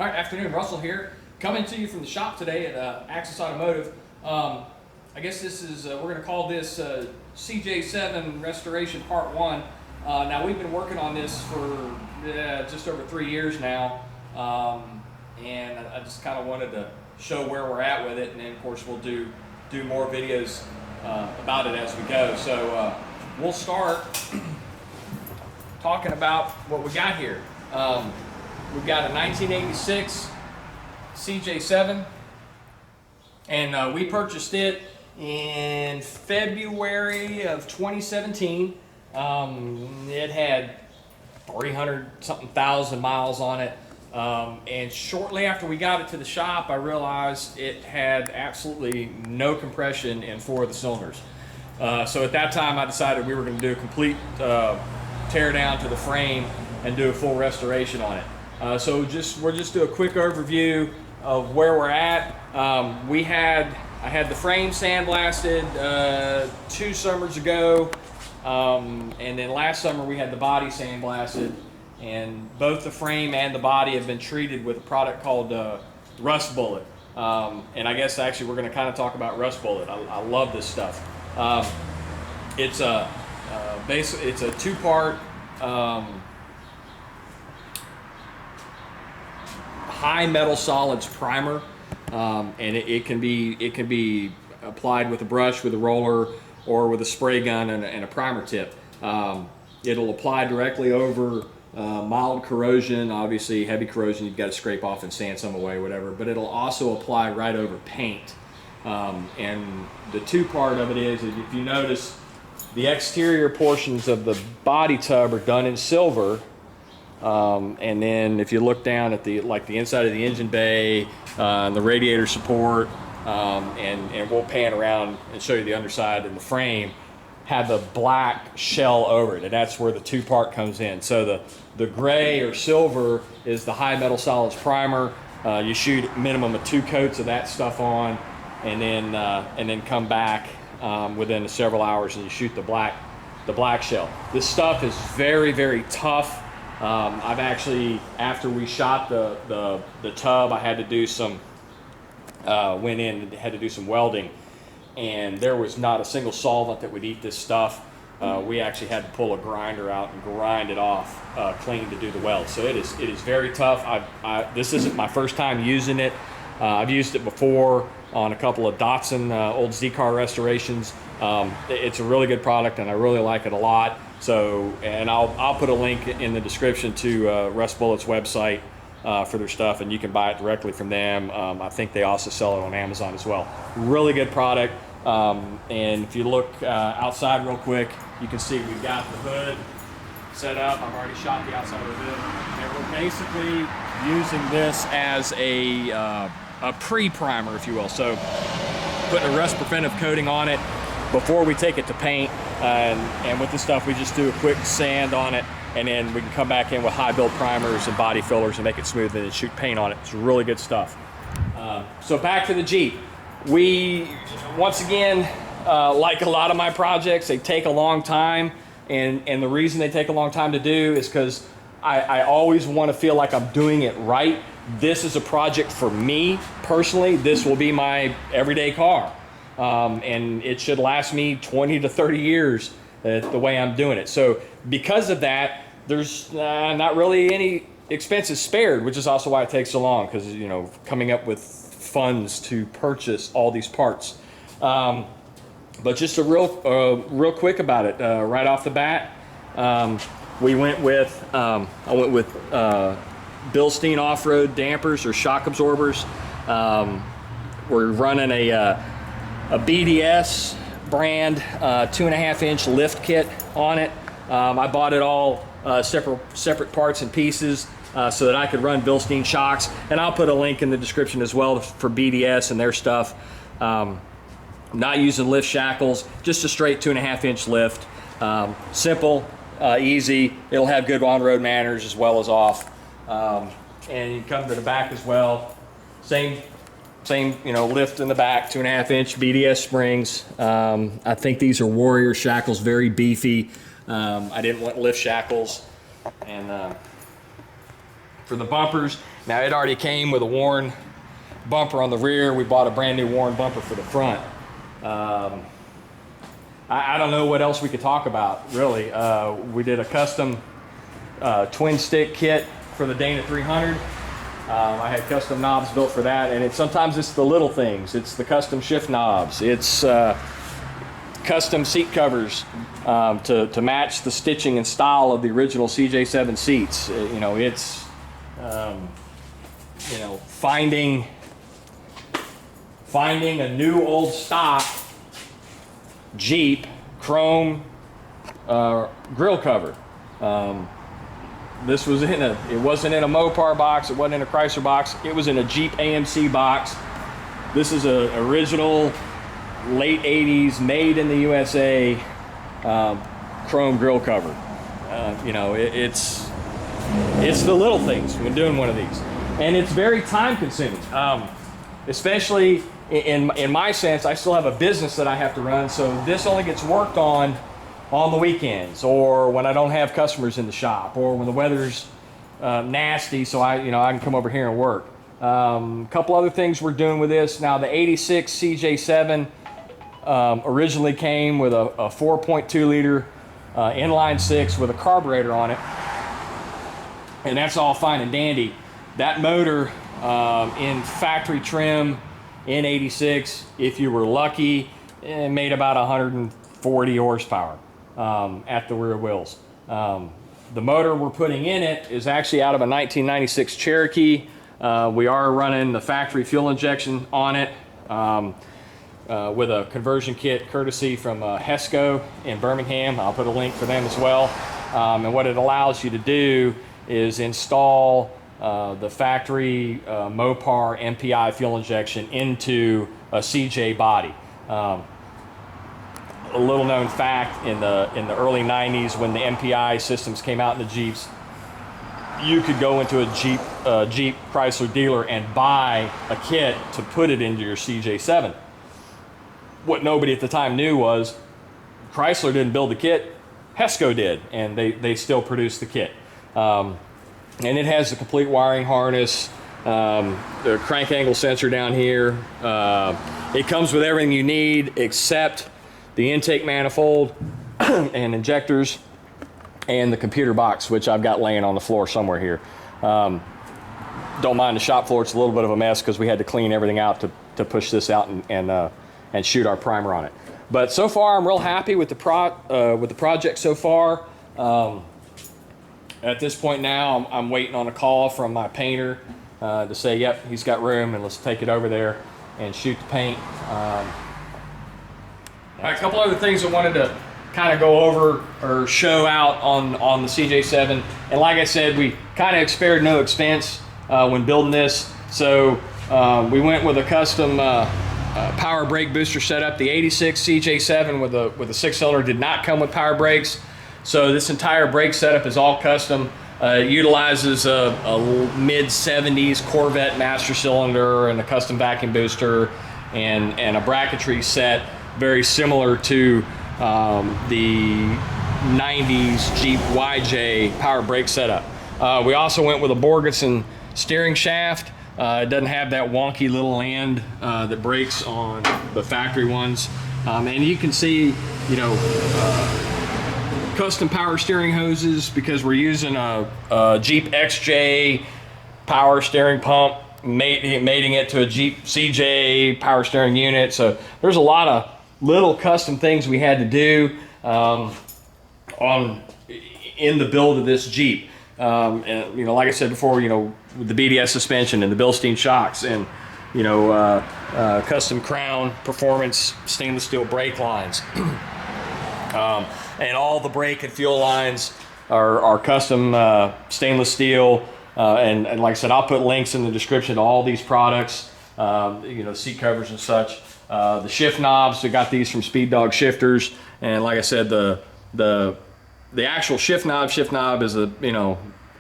All right, afternoon, Russell here, coming to you from the shop today at Axis Automotive. I guess this is, we're going to call this CJ-7 Restoration Part 1. Now, we've been working on this for just over 3 years now, and I just kind of wanted to show where we're at with it, and then, of course, we'll do more videos about it as we go. So we'll start talking about what we got here. We've got a 1986 CJ-7, and we purchased it in February of 2017. It had 300-something thousand miles on it, and shortly after we got it to the shop, I realized it had absolutely no compression in 4 of the cylinders. So at that time, I decided we were going to do a complete tear down to the frame and do a full restoration on it. So we'll just do a quick overview of where we're at. I had the frame sandblasted 2 summers ago, and then last summer we had the body sandblasted, and both the frame and the body have been treated with a product called Rust Bullet. And I guess actually we're going to kind of talk about Rust Bullet. I love this stuff. It's a 2-part high metal solids primer, and it can be applied with a brush, with a roller, or with a spray gun and a primer tip. It'll apply directly over mild corrosion. Obviously, heavy corrosion you've got to scrape off and sand some away, whatever. But it'll also apply right over paint. And the 2-part of it is, if you notice, the exterior portions of the body tub are done in silver. And then if you look down at the inside of the engine bay, and the radiator support, and we'll pan around and show you the underside and the frame, have the black shell over it, and that's where the 2-part comes in. So the gray or silver is the high metal solids primer. You shoot a minimum of 2 coats of that stuff on, and then come back within several hours and you shoot the black shell. This stuff is very, very tough. I've actually, after we shot the tub, I had to do some, went in and had to do some welding, and there was not a single solvent that would eat this stuff. We actually had to pull a grinder out and grind it off clean to do the weld. So it is very tough. This isn't my first time using it. I've used it before on a couple of Datsun old Z-car restorations. It's a really good product, and I really like it a lot. So, and I'll put a link in the description to Rust Bullet's website for their stuff, and you can buy it directly from them. I think they also sell it on Amazon as well. Really good product. And if you look outside real quick, you can see we've got the hood set up. I've already shot the outside of the hood. And we're basically using this as a pre-primer, if you will. So putting a rust preventive coating on it before we take it to paint, and with this stuff we just do a quick sand on it, and then we can come back in with high build primers and body fillers and make it smooth and then shoot paint on it. It's really good stuff. So back to the Jeep. We, once again, like a lot of my projects, they take a long time, and the reason they take a long time to do is because I always want to feel like I'm doing it right. This is a project for me personally. This will be my everyday car. And it should last me 20 to 30 years the way I'm doing it. So because of that, there's not really any expenses spared, which is also why it takes so long, because, you know, coming up with funds to purchase all these parts. But just a real quick about it, right off the bat, we went with, I went with Bilstein off-road dampers or shock absorbers. We're running a BDS brand 2.5-inch lift kit on it. I bought it all separate parts and pieces so that I could run Bilstein shocks, and I'll put a link in the description as well for BDS and their stuff. Not using lift shackles, just a straight 2.5-inch lift. Simple, easy. It'll have good on-road manners as well as off. And you come to the back as well. Same, you know, lift in the back, 2.5-inch BDS springs. I think these are Warrior shackles, very beefy. I didn't want lift shackles, and for the bumpers. Now it already came with a worn bumper on the rear. We bought a brand new worn bumper for the front. I don't know what else we could talk about, really. We did a custom twin stick kit for the Dana 300. I had custom knobs built for that, and sometimes it's the little things. It's the custom shift knobs. It's custom seat covers to match the stitching and style of the original CJ-7 seats. It's finding a new old stock Jeep chrome grill cover. This was it wasn't in a Mopar box, it wasn't in a Chrysler box, it was in a Jeep AMC box. This is a original late 80s, made in the USA chrome grill cover. It's the little things when doing one of these. And it's very time consuming, especially in my sense. I still have a business that I have to run, so this only gets worked on the weekends, or when I don't have customers in the shop, or when the weather's nasty, so I can come over here and work. A couple other things we're doing with this. Now, the 86 CJ-7 originally came with a 4.2 liter inline six with a carburetor on it, and that's all fine and dandy. That motor in factory trim in 86, if you were lucky, made about 140 horsepower at the rear wheels. The motor we're putting in it is actually out of a 1996 Cherokee. We are running the factory fuel injection on it with a conversion kit courtesy from Hesco in Birmingham. I'll put a link for them as well. And what it allows you to do is install the factory Mopar MPI fuel injection into a CJ body. A little known fact, in the early 90s, when the MPI systems came out in the Jeeps, you could go into a Jeep Chrysler dealer and buy a kit to put it into your CJ-7. What nobody at the time knew was Chrysler didn't build the kit, Hesco did, and they still produce the kit. And it has the complete wiring harness, the crank angle sensor down here. It comes with everything you need except the intake manifold and injectors and the computer box, which I've got laying on the floor somewhere here. Don't mind the shop floor, it's a little bit of a mess because we had to clean everything out to push this out and shoot our primer on it. But so far I'm real happy with the project so far. At this point now I'm waiting on a call from my painter to say, yep, he's got room, and let's take it over there and shoot the paint. A couple other things I wanted to kind of go over or show out on the CJ-7. And like I said, we kind of spared no expense when building this. So we went with a custom power brake booster setup. The 86 CJ-7 with a 6-cylinder did not come with power brakes. So this entire brake setup is all custom. It utilizes a mid-70s Corvette master cylinder and a custom vacuum booster and a bracketry set very similar to the 90s Jeep YJ power brake setup. We also went with a Borgeson steering shaft. It doesn't have that wonky little land that breaks on the factory ones. And you can see, custom power steering hoses because we're using a Jeep XJ power steering pump, mating it to a Jeep CJ power steering unit. So there's a lot of little custom things we had to do in the build of this Jeep. And like I said before, with the BDS suspension and the Bilstein shocks and custom Crown Performance stainless steel brake lines. And all the brake and fuel lines are custom stainless steel. And like I said, I'll put links in the description to all these products, seat covers and such. The shift knobs, we got these from Speed Dog Shifters. And like I said, the actual shift knob is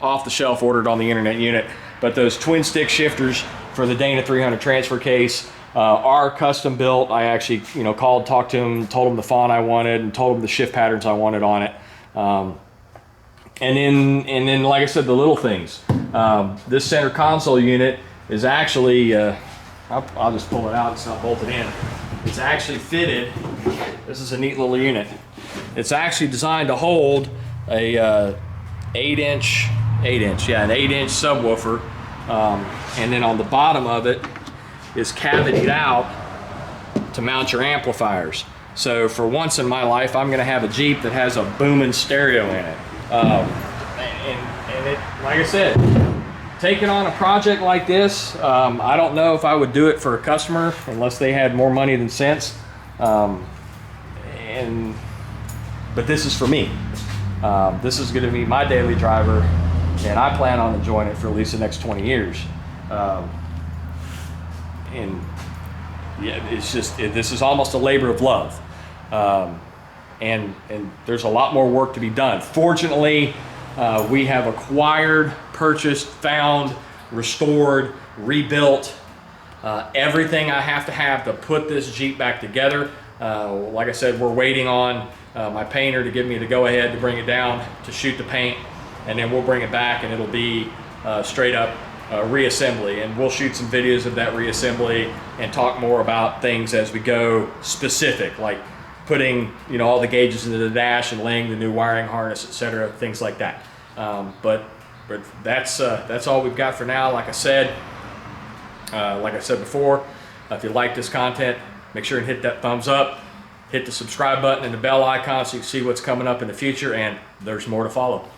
off the shelf, ordered on the internet unit. But those twin stick shifters for the Dana 300 transfer case are custom built. I actually, called, talked to him, told him the font I wanted, and told him the shift patterns I wanted on it. And then, like I said, the little things. This center console unit is actually, I'll just pull it out, it's not bolted in. It's actually fitted, this is a neat little unit. It's actually designed to hold a an 8-inch subwoofer. And then on the bottom of it is cavitied out to mount your amplifiers. So for once in my life, I'm gonna have a Jeep that has a booming stereo in it. And it, like I said, taking on a project like this, I don't know if I would do it for a customer unless they had more money than sense. But this is for me. This is gonna be my daily driver, and I plan on enjoying it for at least the next 20 years. And yeah, it's just, this is almost a labor of love. And there's a lot more work to be done. Fortunately, we have acquired, purchased, found, restored, rebuilt everything I have to put this Jeep back together. Like I said, we're waiting on my painter to give me the go-ahead to bring it down to shoot the paint, and then we'll bring it back and it'll be straight up reassembly, and we'll shoot some videos of that reassembly and talk more about things as we go specific, like putting all the gauges into the dash and laying the new wiring harness, etc., things like that. But that's all we've got for now. Like I said before, if you like this content, make sure and hit that thumbs up, hit the subscribe button and the bell icon so you can see what's coming up in the future, and there's more to follow.